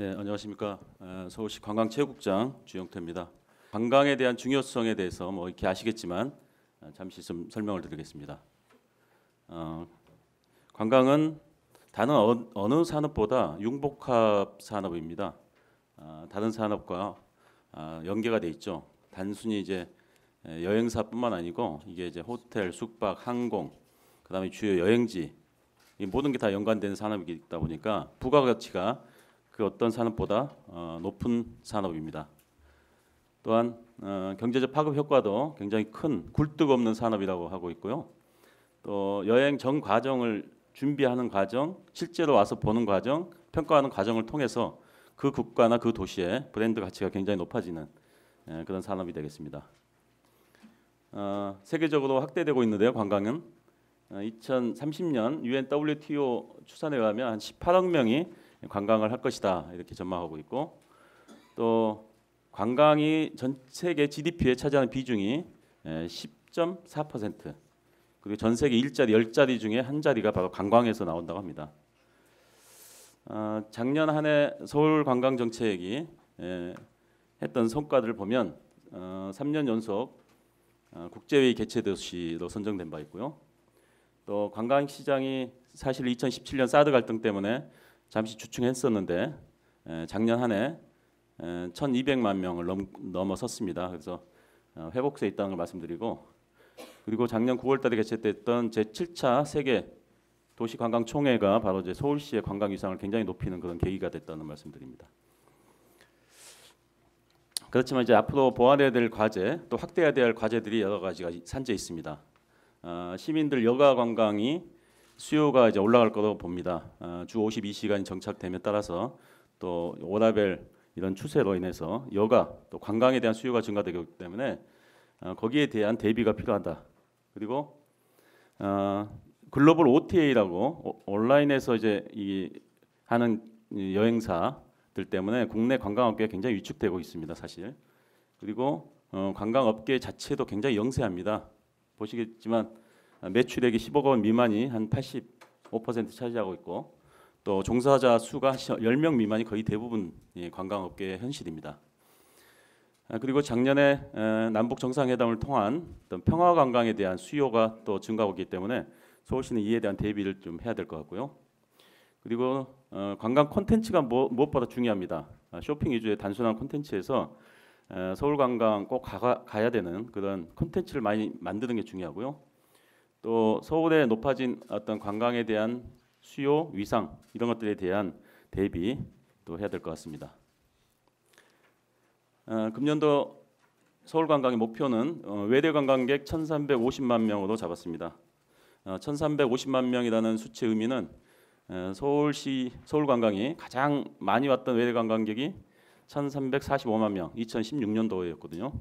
네, 안녕하십니까. 서울시 관광체육국장 주영태입니다. 관광에 대한 중요성에 대해서 뭐 이렇게 아시겠지만 잠시 좀 설명을 드리겠습니다. 관광은 다른 어느 산업보다 융복합 산업입니다. 다른 산업과 연계가 돼 있죠. 단순히 이제 여행사뿐만 아니고 이게 이제 호텔, 숙박, 항공, 그다음에 주요 여행지 이 모든 게 다 연관되는 산업이다 보니까 부가가치가 그 어떤 산업보다 높은 산업입니다. 또한 경제적 파급 효과도 굉장히 큰 굴뚝 없는 산업이라고 하고 있고요. 또 여행 전 과정을 준비하는 과정, 실제로 와서 보는 과정, 평가하는 과정을 통해서 그 국가나 그 도시의 브랜드 가치가 굉장히 높아지는 그런 산업이 되겠습니다. 세계적으로 확대되고 있는데요. 관광은 2030년 UN WTO 추산에 의하면 한 18억 명이 관광을 할 것이다 이렇게 전망하고 있고, 또 관광이 전 세계 GDP에 차지하는 비중이 10.4%, 그리고 전 세계 일자리 10자리 중에 한 자리가 바로 관광에서 나온다고 합니다. 작년 한 해 서울 관광 정책이 했던 성과들을 보면 3년 연속 국제회의 개최 도시로 선정된 바 있고요. 또 관광 시장이 사실 2017년 사드 갈등 때문에 잠시 주춤했었는데 작년 한 해 1,200만 명을 넘어섰습니다. 그래서 회복세에 있다는 걸 말씀드리고, 그리고 작년 9월달에 개최됐던 제7차 세계 도시관광총회가 바로 이제 서울시의 관광 위상을 굉장히 높이는 그런 계기가 됐다는 말씀드립니다. 그렇지만 이제 앞으로 보완해야 될 과제, 또 확대해야 될 과제들이 여러 가지가 산재 있습니다. 시민들 여가 관광이 수요가 이제 올라갈 거라고 봅니다. 주 52시간이 정착됨에 따라서 또 워라밸 이런 추세로 인해서 여가 또 관광에 대한 수요가 증가되기 때문에 거기에 대한 대비가 필요하다. 그리고 글로벌 OTA라고 온라인에서 이제 하는 여행사들 때문에 국내 관광업계가 굉장히 위축되고 있습니다, 사실. 그리고 관광업계 자체도 굉장히 영세합니다. 보시겠지만 매출액이 10억 원 미만이 한 85% 차지하고 있고, 또 종사자 수가 10명 미만이 거의 대부분 관광업계의 현실입니다. 그리고 작년에 남북 정상회담을 통한 어떤 평화 관광에 대한 수요가 또 증가하고 있기 때문에 서울시는 이에 대한 대비를 좀 해야 될 것 같고요. 그리고 관광 콘텐츠가 무엇보다 중요합니다. 쇼핑 위주의 단순한 콘텐츠에서 서울 관광 꼭 가야 되는 그런 콘텐츠를 많이 만드는 게 중요하고요. 또 서울에 높아진 어떤 관광에 대한 수요, 위상 이런 것들에 대한 대비 또 해야 될 것 같습니다. 금년도 서울 관광의 목표는 외래 관광객 1,350만 명으로 잡았습니다. 1,350만 명이라는 수치의 의미는 서울 관광이 가장 많이 왔던 외래 관광객이 1,345만 명, 2016년도였거든요.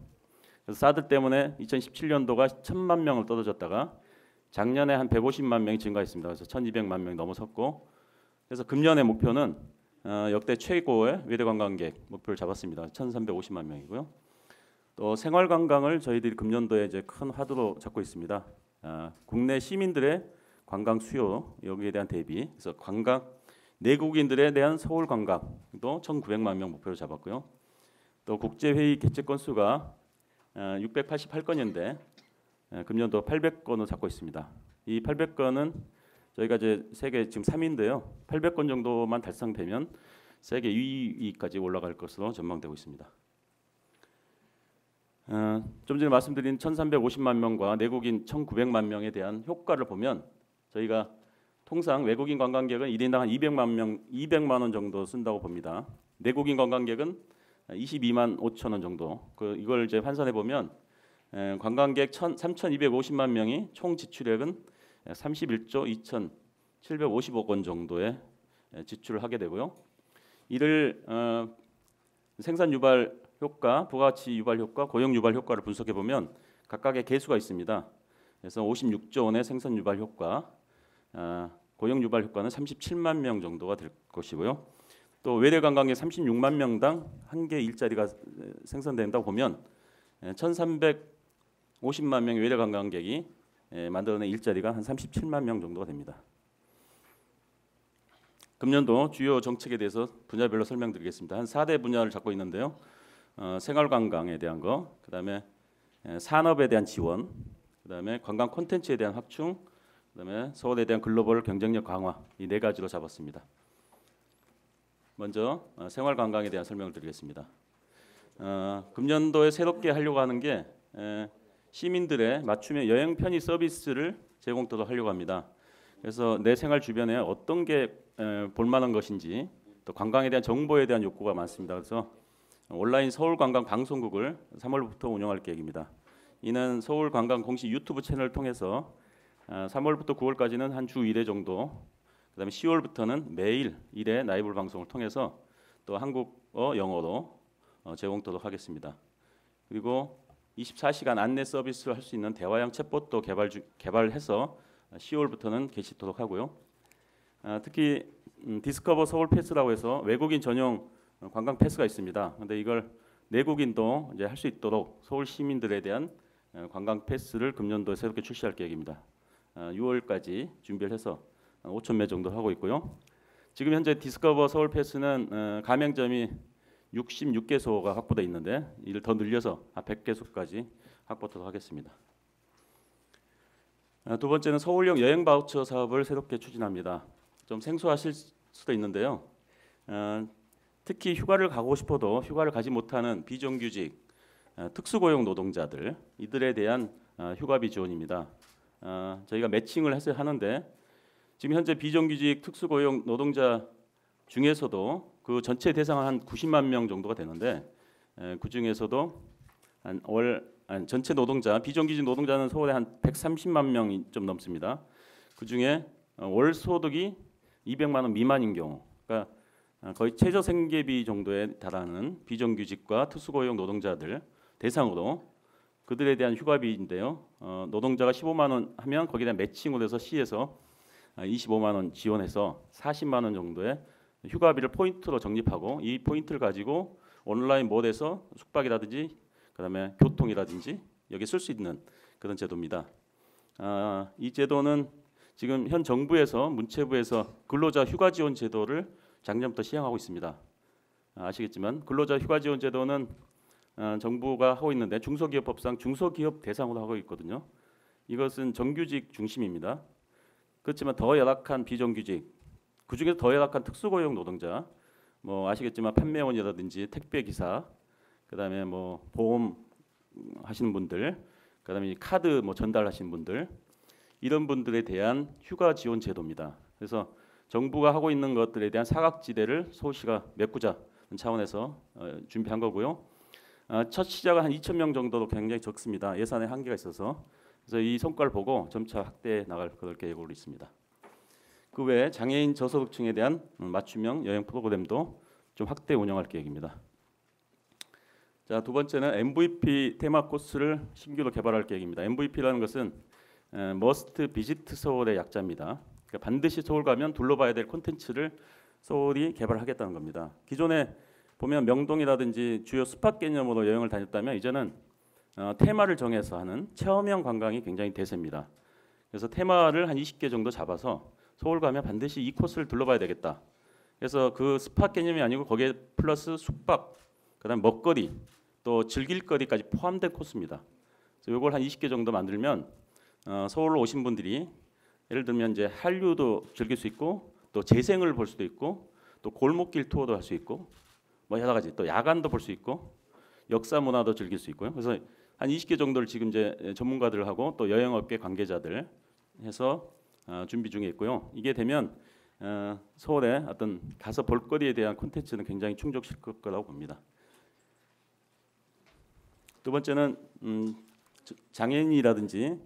그래서 사드 때문에 2017년도가 1,000만 명을 떨어졌다가 작년에 한 150만 명이 증가했습니다. 그래서 1,200만 명이 넘어섰고, 그래서 금년의 목표는 역대 최고의 외래 관광객 목표를 잡았습니다. 1,350만 명이고요. 또 생활 관광을 저희들이 금년도에 이제 큰 화두로 잡고 있습니다. 국내 시민들의 관광 수요 여기에 대한 대비, 그래서 관광 내국인들에 대한 서울 관광도 1,900만 명 목표로 잡았고요. 또 국제 회의 개최 건수가 688건인데 금년도 800건을 잡고 있습니다. 이 800건은 저희가 이제 세계 지금 3위인데요. 800건 정도만 달성되면 세계 2위까지 올라갈 것으로 전망되고 있습니다. 좀 전에 말씀드린 1,350만 명과 내국인 1,900만 명에 대한 효과를 보면 저희가 통상 외국인 관광객은 1인당 한 200만 원 정도 쓴다고 봅니다. 내국인 관광객은 22만 5천 원 정도. 이걸 이제 환산해 보면 관광객 3,250만 명이 총 지출액은 31조 2,750억 원 정도의 지출을 하게 되고요. 이를 생산 유발 효과, 부가가치 유발 효과, 고용 유발 효과를 분석해 보면 각각의 계수가 있습니다. 그래서 56조 원의 생산 유발 효과, 고용 유발 효과는 37만 명 정도가 될 것이고요. 또 외래 관광객 36만 명당 한 개 일자리가 생산된다고 보면 1,350만 명의 외래 관광객이 만들어낸 일자리가 한 37만 명 정도가 됩니다. 금년도 주요 정책에 대해서 분야별로 설명드리겠습니다. 한 4대 분야를 잡고 있는데요. 생활관광에 대한 거, 그다음에 산업에 대한 지원, 그다음에 관광 콘텐츠에 대한 확충, 그다음에 서울에 대한 글로벌 경쟁력 강화, 이 네 가지로 잡았습니다. 먼저 생활관광에 대한 설명을 드리겠습니다. 금년도에 새롭게 하려고 하는 게 시민들의 맞춤형 여행 편의 서비스를 제공토록 하려고 합니다. 그래서 내 생활 주변에 어떤 게 볼만한 것인지, 또 관광에 대한 정보에 대한 욕구가 많습니다. 그래서 온라인 서울관광 방송국을 3월부터 운영할 계획입니다. 이는 서울관광 공식 유튜브 채널을 통해서 3월부터 9월까지는 한 주 1회 정도, 그다음에 10월부터는 매일 1회 라이브 방송을 통해서 또 한국어, 영어로 제공토록 하겠습니다. 그리고 24시간 안내 서비스를 할 수 있는 대화형 챗봇도 개발해서 10월부터는 개시토록 하고요. 특히 디스커버 서울 패스라고 해서 외국인 전용 관광 패스가 있습니다. 그런데 이걸 내국인도 이제 할 수 있도록 서울 시민들에 대한 관광 패스를 금년도에 새롭게 출시할 계획입니다. 6월까지 준비를 해서 5,000매 정도 하고 있고요. 지금 현재 디스커버 서울 패스는 가맹점이 66개소가 확보되어 있는데 이를 더 늘려서 100개소까지 확보하도록 하겠습니다. 두 번째는 서울형 여행 바우처 사업을 새롭게 추진합니다. 좀 생소하실 수도 있는데요. 특히 휴가를 가고 싶어도 휴가를 가지 못하는 비정규직, 특수고용 노동자들, 이들에 대한 휴가비 지원입니다. 저희가 매칭을 해서 하는데 지금 현재 비정규직 특수고용 노동자 중에서도 그 전체 대상은 한 90만 명 정도가 되는데 그 중에서도 전체 노동자, 비정규직 노동자는 서울에 한 130만 명이 좀 넘습니다. 그 중에 월 소득이 200만 원 미만인 경우, 그러니까 거의 최저 생계비 정도에 달하는 비정규직과 특수고용 노동자들 대상으로 그들에 대한 휴가비인데요. 노동자가 15만 원 하면 거기에 대한 매칭을 해서 시에서 25만 원 지원해서 40만 원 정도의 휴가비를 포인트로 적립하고 이 포인트를 가지고 온라인 몰에서 숙박이라든지 그다음에 교통이라든지 여기 쓸 수 있는 그런 제도입니다. 이 제도는 지금 현 정부에서 문체부에서 근로자 휴가 지원 제도를 작년부터 시행하고 있습니다. 아시겠지만 근로자 휴가 지원 제도는 정부가 하고 있는데 중소기업법상 중소기업 대상으로 하고 있거든요. 이것은 정규직 중심입니다. 그렇지만 더 열악한 비정규직, 그중에서 더 열악한 특수고용 노동자, 뭐 아시겠지만 판매원이라든지 택배기사, 그다음에 뭐 보험 하시는 분들, 그다음에 카드 뭐 전달하시는 분들, 이런 분들에 대한 휴가 지원 제도입니다. 그래서 정부가 하고 있는 것들에 대한 사각지대를 서울시가 메꾸자 차원에서 준비한 거고요. 첫 시작은 한 2,000명 정도로 굉장히 적습니다. 예산에 한계가 있어서. 그래서 이 성과를 보고 점차 확대해 나갈 그럴 계획으로 있습니다. 그 외에 장애인 저소득층에 대한 맞춤형 여행 프로그램도 좀 확대 운영할 계획입니다. 자, 두 번째는 MVP 테마 코스를 신규로 개발할 계획입니다. MVP라는 것은 Must Visit 서울의 약자입니다. 그러니까 반드시 서울 가면 둘러봐야 될 콘텐츠를 서울이 개발하겠다는 겁니다. 기존에 보면 명동이라든지 주요 스팟 개념으로 여행을 다녔다면 이제는 테마를 정해서 하는 체험형 관광이 굉장히 대세입니다. 그래서 테마를 한 20개 정도 잡아서 서울 가면 반드시 이 코스를 둘러봐야 되겠다. 그래서 그 스팟 개념이 아니고 거기에 플러스 숙박, 그다음 먹거리, 또 즐길거리까지 포함된 코스입니다. 그래서 이걸 한 20개 정도 만들면 서울로 오신 분들이 예를 들면 이제 한류도 즐길 수 있고 또 재생을 볼 수도 있고 또 골목길 투어도 할 수 있고 뭐 여러 가지 또 야간도 볼 수 있고 역사 문화도 즐길 수 있고요. 그래서 한 20개 정도를 지금 이제 전문가들하고 또 여행업계 관계자들 해서 준비 중에 있고요. 이게 되면 서울에 어떤 가서 볼거리에 대한 콘텐츠는 굉장히 충족시킬 거라고 봅니다. 두 번째는 장애인이라든지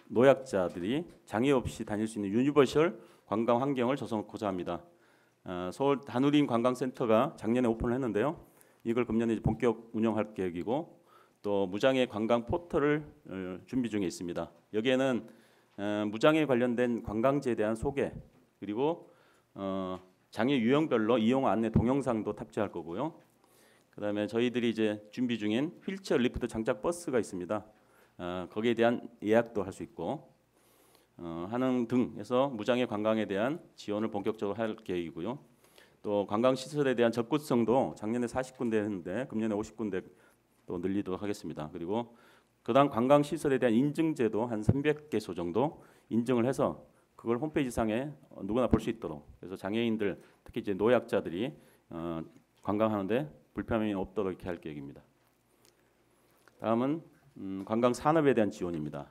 노약자들이 장애 없이 다닐 수 있는 유니버셜 관광 환경을 조성하고자 합니다. 서울 다누린 관광센터가 작년에 오픈을 했는데요. 이걸 금년에 본격 운영할 계획이고 또 무장애 관광 포털을 준비 중에 있습니다. 여기에는 무장애 관련된 관광지에 대한 소개 그리고 장애 유형별로 이용 안내 동영상도 탑재할 거고요. 그다음에 저희들이 이제 준비 중인 휠체어 리프트 장착 버스가 있습니다. 거기에 대한 예약도 할 수 있고 하는 등에서 무장애 관광에 대한 지원을 본격적으로 할 계획이고요. 또 관광 시설에 대한 적극성도 작년에 40군데 했는데 금년에 50군데 또 늘리도록 하겠습니다. 그리고 그다음 관광 시설에 대한 인증제도 한 300개소 정도 인증을 해서 그걸 홈페이지상에 누구나 볼 수 있도록, 그래서 장애인들 특히 이제 노약자들이 관광하는데 불편함이 없도록 이렇게 할 계획입니다. 다음은 관광 산업에 대한 지원입니다.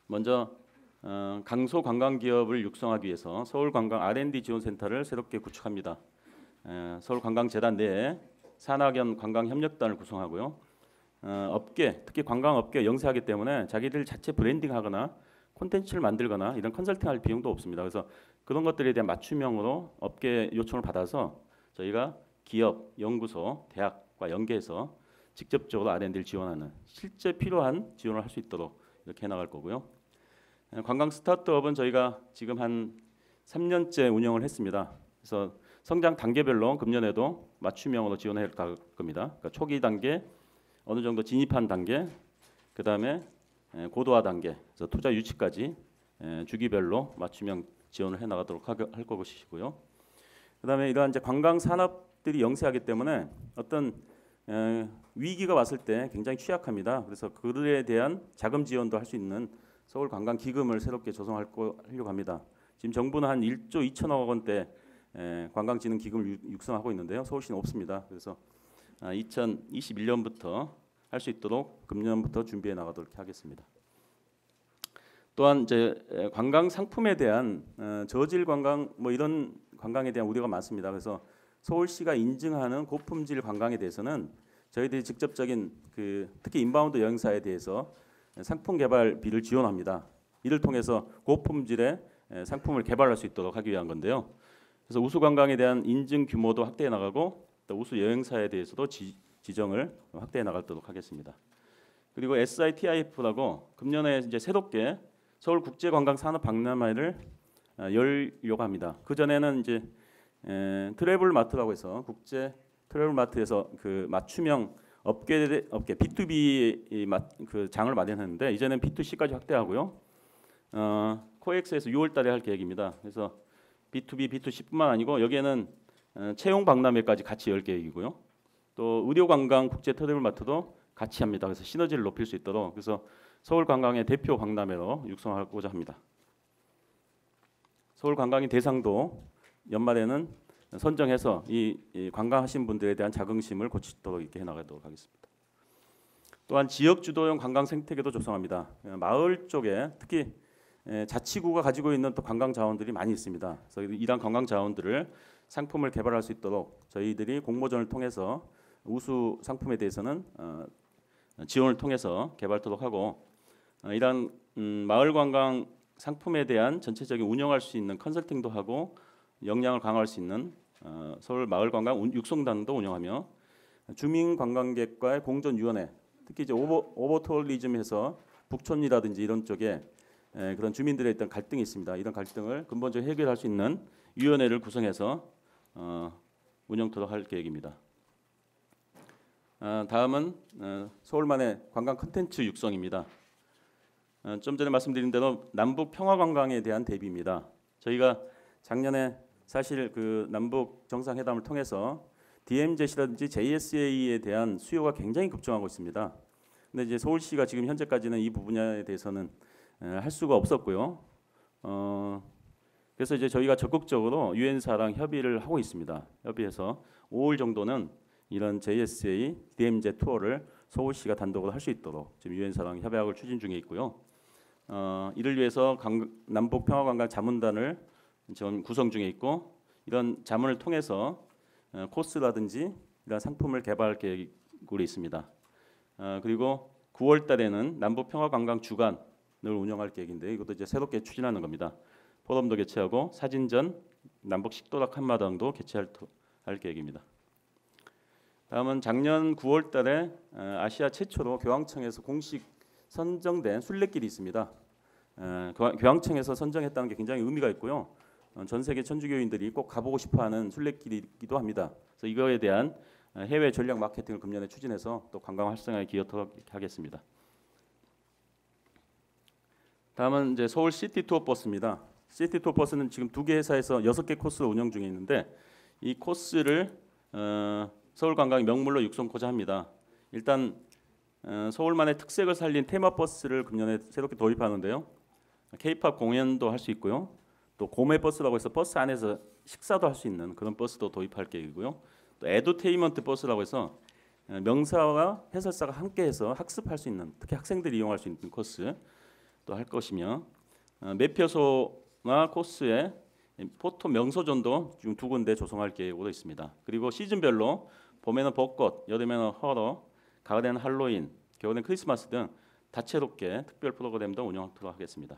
먼저 강소 관광 기업을 육성하기 위해서 서울 관광 R&D 지원센터를 새롭게 구축합니다. 서울 관광재단 내에 산학연 관광협력단을 구성하고요. 업계, 특히 관광업계 영세하기 때문에 자기들 자체 브랜딩하거나 콘텐츠를 만들거나 이런 컨설팅할 비용도 없습니다. 그래서 그런 것들에 대한 맞춤형으로 업계 요청을 받아서 저희가 기업, 연구소, 대학과 연계해서 직접적으로 R&D를 지원하는, 실제 필요한 지원을 할 수 있도록 이렇게 해나갈 거고요. 관광 스타트업은 저희가 지금 한 3년째 운영을 했습니다. 그래서 성장 단계별로 금년에도 맞춤형으로 지원해 갈 겁니다. 그러니까 초기 단계, 어느 정도 진입한 단계, 그 다음에 고도화 단계, 그래서 투자 유치까지 주기별로 맞춤형 지원을 해 나가도록 할 것이고요. 그 다음에 이러한 이제 관광 산업들이 영세하기 때문에 어떤 위기가 왔을 때 굉장히 취약합니다. 그래서 그들에 대한 자금 지원도 할 수 있는 서울 관광 기금을 새롭게 조성하려고 합니다. 지금 정부는 한 1조 2천억 원대 관광진흥 기금을 육성하고 있는데요. 서울시는 없습니다. 그래서 2021년부터 할 수 있도록 금년부터 준비해 나가도록 하겠습니다. 또한 이제 관광 상품에 대한 저질 관광 뭐 이런 관광에 대한 우려가 많습니다. 그래서 서울시가 인증하는 고품질 관광에 대해서는 저희들이 직접적인 특히 인바운드 여행사에 대해서 상품 개발비를 지원합니다. 이를 통해서 고품질의 상품을 개발할 수 있도록 하기 위한 건데요. 그래서 우수 관광에 대한 인증 규모도 확대해 나가고 또 우수 여행사에 대해서도 지정을 확대해 나가도록 하겠습니다. 그리고 SITIF라고 금년에 이제 새롭게 서울 국제관광산업 박람회를 열려고 합니다. 그 전에는 이제 트래블마트라고 해서 국제 트래블마트에서 그 맞춤형 업계 B2B 그 장을 마련했는데 이제는 B2C까지 확대하고요. 코엑스에서 6월달에 할 계획입니다. 그래서 B2B, B2C뿐만 아니고 여기에는 채용 박람회까지 같이 열 계획이고요. 또 의료관광 국제 트래블마트도 같이 합니다. 그래서 시너지를 높일 수 있도록, 그래서 서울 관광의 대표 박람회로 육성하고자 합니다. 서울 관광인 대상도 연말에는 선정해서 이 관광하신 분들에 대한 자긍심을 고치도록 이렇게 해나가도록 하겠습니다. 또한 지역 주도형 관광 생태계도 조성합니다. 마을 쪽에 특히 자치구가 가지고 있는 또 관광 자원들이 많이 있습니다. 그래서 이러한 관광 자원들을 상품을 개발할 수 있도록 저희들이 공모전을 통해서 우수 상품에 대해서는 지원을 통해서 개발토록 하고, 이러한 마을 관광 상품에 대한 전체적인 운영할 수 있는 컨설팅도 하고 역량을 강화할 수 있는 서울 마을 관광 육성단도 운영하며 주민 관광객과의 공존위원회, 특히 이제 오버투어리즘에서 북촌이라든지 이런 쪽에 그런 주민들의 어떤 갈등이 있습니다. 이런 갈등을 근본적으로 해결할 수 있는 위원회를 구성해서 운영토록 할 계획입니다. 다음은 서울만의 관광 콘텐츠 육성입니다. 좀 전에 말씀드린 대로 남북 평화 관광에 대한 대비입니다. 저희가 작년에 사실 그 남북 정상회담을 통해서 DMZ라든지 JSA에 대한 수요가 굉장히 급증하고 있습니다. 근데 이제 서울시가 지금 현재까지는 이 부분에 대해서는 할 수가 없었고요. 그래서 이제 저희가 적극적으로 유엔사랑 협의를 하고 있습니다. 협의해서 5월 정도는 이런 JSA, DMZ 투어를 서울시가 단독으로 할 수 있도록 지금 유엔사랑 협약을 추진 중에 있고요. 이를 위해서 남북 평화관광 자문단을 지금 구성 중에 있고, 이런 자문을 통해서 코스라든지 이런 상품을 개발할 계획으로 있습니다. 그리고 9월 달에는 남북 평화관광 주간을 운영할 계획인데 이것도 이제 새롭게 추진하는 겁니다. 포럼도 개최하고 사진전, 남북 식도락 한마당도 개최할 계획입니다. 다음은 작년 9월 달에 아시아 최초로 교황청에서 공식 선정된 순례길이 있습니다. 교황청에서 선정했다는 게 굉장히 의미가 있고요. 전 세계 천주교인들이 꼭 가보고 싶어하는 순례길이기도 합니다. 그래서 이거에 대한 해외 전략 마케팅을 금년에 추진해서 또 관광 활성화에 기여하도록 하겠습니다. 다음은 이제 서울 시티 투어 버스입니다. 시티 투어 버스는 지금 2개 회사에서 6개 코스로 운영 중에 있는데 이 코스를 서울 관광 명물로 육성코자 합니다. 일단 서울만의 특색을 살린 테마 버스를 금년에 새롭게 도입하는데요. K-팝 공연도 할 수 있고요. 또 고메 버스라고 해서 버스 안에서 식사도 할 수 있는 그런 버스도 도입할 계획이고요. 또 에듀테인먼트 버스라고 해서 명사와 해설사가 함께해서 학습할 수 있는, 특히 학생들이 이용할 수 있는 코스 또 할 것이며, 매표소나 코스에 포토 명소존도 지금 2군데 조성할 계획으로 있습니다. 그리고 시즌별로 봄에는 벚꽃, 여름에는 허러, 가을에는 할로윈, 겨울에는 크리스마스 등 다채롭게 특별 프로그램도 운영하도록 하겠습니다.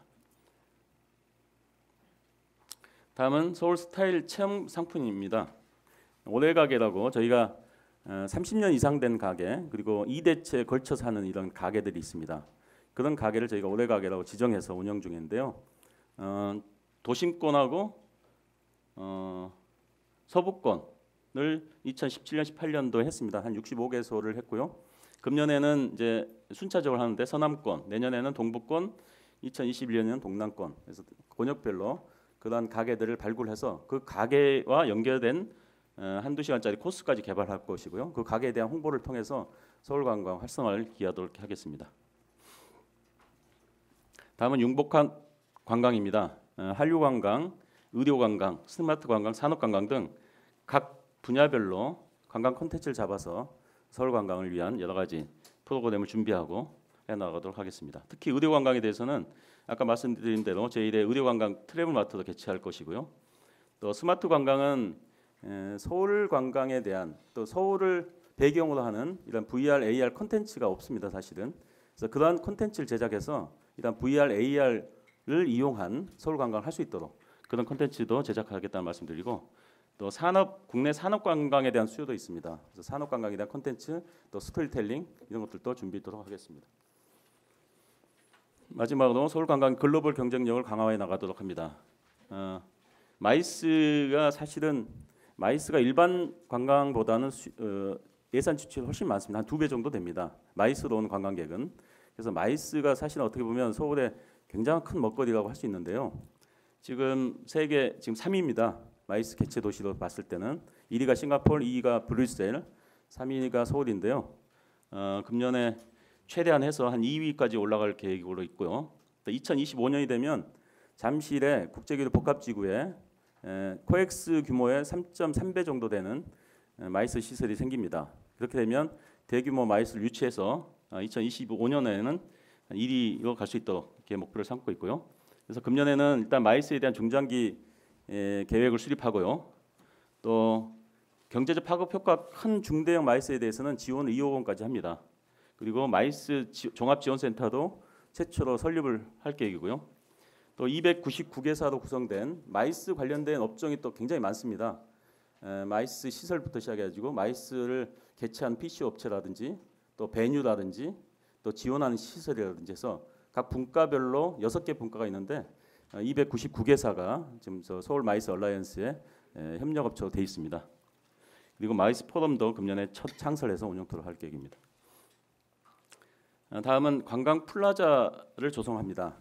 다음은 서울 스타일 체험 상품입니다. 오래가게라고 저희가 30년 이상 된 가게, 그리고 2대째 걸쳐서 하는 이런 가게들이 있습니다. 그런 가게를 저희가 오래가게라고 지정해서 운영 중인데요. 도심권하고 서부권을 2017년, 18년도 했습니다. 한 65개소를 했고요. 금년에는 이제 순차적으로 하는데 서남권, 내년에는 동부권, 2021년에는 동남권. 그래서 권역별로 그러한 가게들을 발굴해서 그 가게와 연결된 한두 시간짜리 코스까지 개발할 것이고요. 그 가게에 대한 홍보를 통해서 서울관광 활성화를 기하도록 하겠습니다. 다음은 융복한 관광입니다. 한류관광, 의료관광, 스마트관광, 산업관광 등 각 분야별로 관광 콘텐츠를 잡아서 서울관광을 위한 여러 가지 프로그램을 준비하고 해나가도록 하겠습니다. 특히 의료관광에 대해서는 아까 말씀드린 대로 제1회 의료관광 트래블마트도 개최할 것이고요. 또 스마트관광은 서울 관광에 대한, 또 서울을 배경으로 하는 이런 VR, AR 콘텐츠가 없습니다, 사실은. 그래서 그러한 콘텐츠를 제작해서 이런 VR, AR을 이용한 서울 관광을 할 수 있도록 그런 콘텐츠도 제작하겠다는 말씀드리고, 또 국내 산업 관광에 대한 수요도 있습니다. 그래서 산업 관광에 대한 콘텐츠, 또 스토리텔링 이런 것들도 준비하도록 하겠습니다. 마지막으로 서울 관광 글로벌 경쟁력을 강화해 나가도록 합니다. 마이스가 일반 관광보다는 예산 지출이 훨씬 많습니다. 한 2배 정도 됩니다. 마이스로 온 관광객은. 그래서 마이스가 사실은 어떻게 보면 서울의 굉장히 큰 먹거리라고 할 수 있는데요. 지금 세계 지금 3위입니다. 마이스 개최 도시로 봤을 때는 1위가 싱가포르, 2위가 브뤼셀, 3위가 서울인데요. 금년에 최대한 해서 한 2위까지 올라갈 계획으로 있고요. 2025년이 되면 잠실의 국제교류 복합지구에 코엑스 규모의 3.3배 정도 되는 마이스 시설이 생깁니다. 그렇게 되면 대규모 마이스를 유치해서 2025년에는 1위로 갈 수 있도록 이렇게 목표를 삼고 있고요. 그래서 금년에는 일단 마이스에 대한 중장기 계획을 수립하고요. 또 경제적 파급 효과 큰 중대형 마이스에 대해서는 지원을 2억 원까지 합니다. 그리고 마이스 종합지원센터도 최초로 설립을 할 계획이고요. 또 299개사로 구성된 마이스 관련된 업종이 또 굉장히 많습니다. 마이스 시설부터 시작해가지고 마이스를 개최한 PC 업체라든지 또 베뉴라든지 또 지원하는 시설이라든지 해서 각 분과별로 6개 분과가 있는데 299개사가 지금 서울 마이스 얼라이언스에 협력업체로 되어 있습니다. 그리고 마이스 포럼도 금년에 첫 창설해서 운영토록 할 계획입니다. 다음은 관광 플라자를 조성합니다.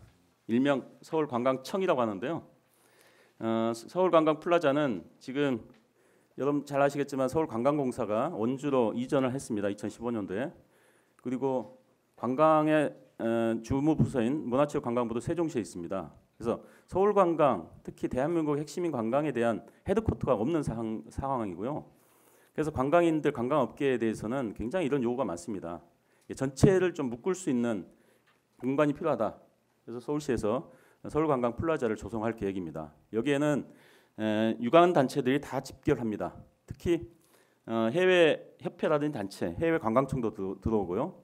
일명 서울 관광청이라고 하는데요. 서울 관광 플라자는 지금 여러분 잘 아시겠지만 서울관광공사가 원주로 이전을 했습니다. 2015년도에. 그리고 관광의 주무부서인 문화체육관광부도 세종시에 있습니다. 그래서 서울관광, 특히 대한민국 핵심인 관광에 대한 헤드쿼터가 없는 상황이고요. 그래서 관광인들, 관광업계에 대해서는 굉장히 이런 요구가 많습니다. 전체를 좀 묶을 수 있는 공간이 필요하다. 그래서 서울시에서 서울관광 플라자를 조성할 계획입니다. 여기에는 유관 단체들이 다 집결합니다. 특히 해외 협회라든지 단체, 해외 관광청도 들어오고요.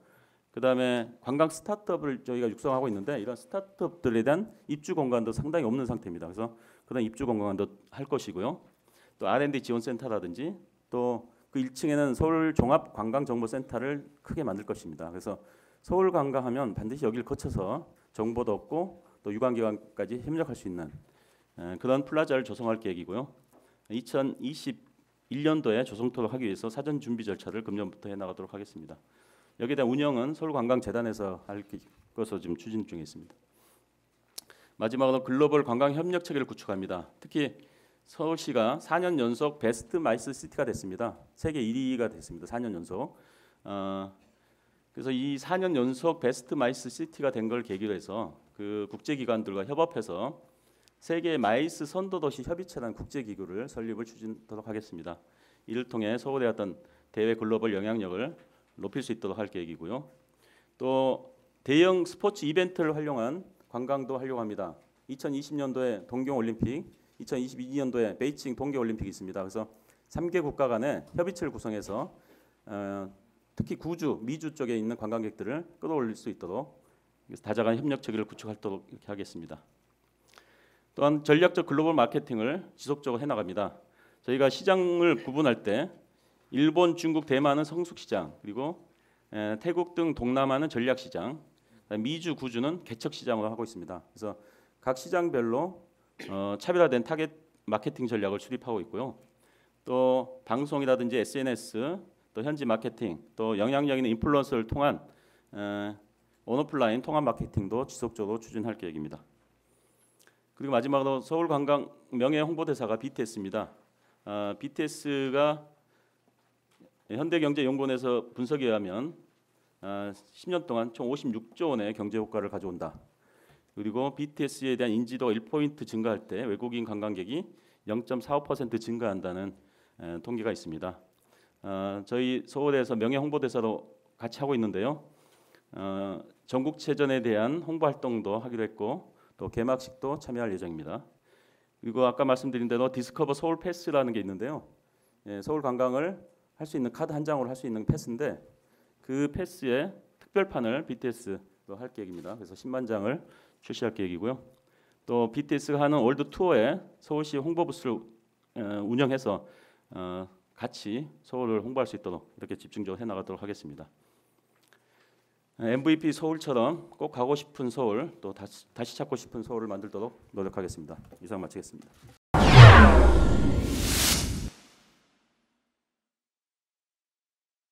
그다음에 관광 스타트업을 저희가 육성하고 있는데 이런 스타트업들에 대한 입주 공간도 상당히 없는 상태입니다. 그래서 그런 입주 공간도 할 것이고요. 또 R&D 지원센터라든지 또 그 1층에는 서울 종합관광정보센터를 크게 만들 것입니다. 그래서 서울 관광하면 반드시 여기를 거쳐서 정보도 얻고 또 유관기관까지 협력할 수 있는 그런 플라자를 조성할 계획이고요. 2021년도에 조성토록 하기 위해서 사전 준비 절차를 금년부터 해나가도록 하겠습니다. 여기에 대한 운영은 서울관광재단에서 할 것으로 지금 추진 중에 있습니다. 마지막으로 글로벌 관광 협력 체계를 구축합니다. 특히 서울시가 4년 연속 베스트 마이스 시티가 됐습니다. 세계 1위가 됐습니다. 4년 연속. 그래서 이 4년 연속 베스트 마이스 시티가 된 걸 계기로 해서 그 국제기관들과 협업해서 세계 마이스 선도도시 협의체라는 국제기구를 설립을 추진하도록 하겠습니다. 이를 통해 서울의 어떤 대외 글로벌 영향력을 높일 수 있도록 할 계획이고요. 또 대형 스포츠 이벤트를 활용한 관광도 하려고 합니다. 2020년도에 동경올림픽, 2022년도에 베이징 동계올림픽이 있습니다. 그래서 3개 국가 간의 협의체를 구성해서 특히 구주, 미주 쪽에 있는 관광객들을 끌어올릴 수 있도록 다자간 협력 체계를 구축하도록 이렇게 하겠습니다. 또한 전략적 글로벌 마케팅을 지속적으로 해나갑니다. 저희가 시장을 구분할 때 일본, 중국, 대만은 성숙시장, 그리고 태국 등 동남아는 전략시장, 미주, 구주는 개척시장으로 하고 있습니다. 그래서 각 시장별로 차별화된 타겟 마케팅 전략을 수립하고 있고요. 또 방송이라든지 SNS, 또 현지 마케팅, 또 영향력 있는 인플루언서를 통한 온오프라인 통합 마케팅도 지속적으로 추진할 계획입니다. 그리고 마지막으로 서울관광 명예 홍보대사가 BTS입니다. BTS가 현대경제연구원에서 분석에 의하면 10년 동안 총 56조 원의 경제 효과를 가져온다. 그리고 BTS에 대한 인지도가 1포인트 증가할 때 외국인 관광객이 0.45% 증가한다는 통계가 있습니다. 저희 서울에서 명예 홍보대사로 같이 하고 있는데요. 전국체전에 대한 홍보 활동도 하기로 했고 또 개막식도 참여할 예정입니다. 그리고 아까 말씀드린 대로 디스커버 서울 패스라는 게 있는데요. 서울 관광을 할 수 있는 카드 한 장으로 할 수 있는 패스인데 그 패스에 특별판을 BTS로 할 계획입니다. 그래서 10만 장을 출시할 계획이고요. 또 BTS가 하는 월드 투어에 서울시 홍보 부스를 운영해서 같이 서울을 홍보할 수 있도록 이렇게 집중적으로 해나가도록 하겠습니다. MVP 서울처럼 꼭 가고 싶은 서울, 또 다시 찾고 싶은 서울을 만들도록 노력하겠습니다. 이상 마치겠습니다.